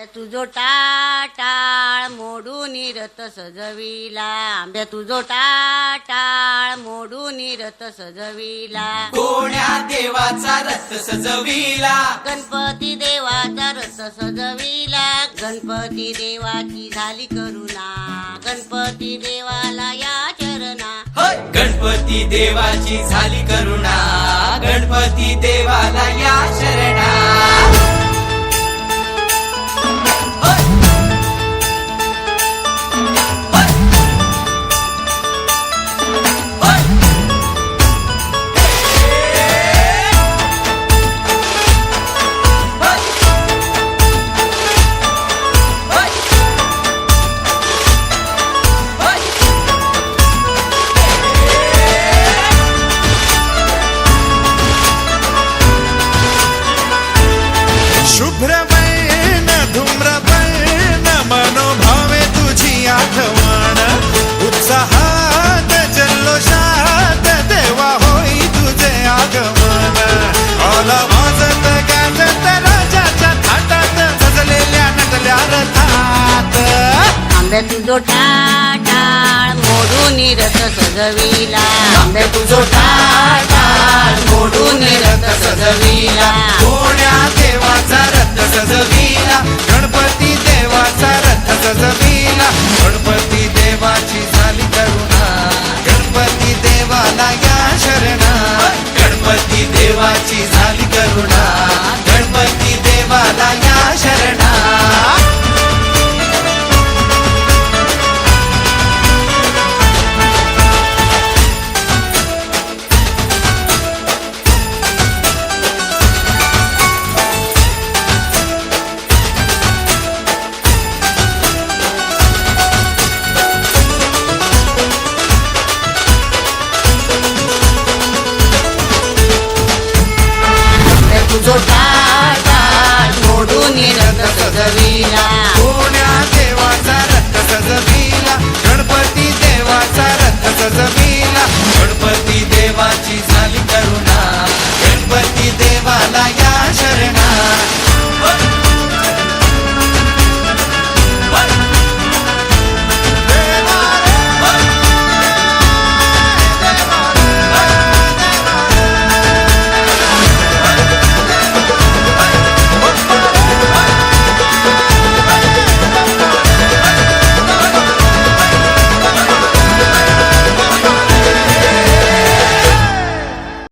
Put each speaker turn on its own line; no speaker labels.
तुझो टाटाळ मोडून रथ सजविला, आंब्या तुझो टाटाळ मोडून रथ सजविला,
कोण्या देवाचा रथ सजविला,
गणपती देवाचा रथ सजविला, गणपती देवाची झाली करुणा, गणपती देवाला या चरणा,
गणपती देवाची झाली करुणा, गणपती देवाला या शरणा.
शुभ्रवर्ण धूम्रवर्ण मनोभावे तुझी आठवण, उत्साहात जल्लोषात देवा होई तुझे आगमन, आला वाजत गाजत राजाच्या थाटात सजलेल्या नटल्या रथात,
आंब्या तुझो टाटाळ मोडून रथ सजविला,
आंब्या तुझो टाटाळ मोडून रथ सजविला, कोण्या देवाचा रथ सजविला, गणपती देवाचा रथ सजविला, गणपती देवाची झाली करुणा, गणपती देवाला या शरणा, गणपती देवाची झाली करुणा, गणपती देवाला या शरणा.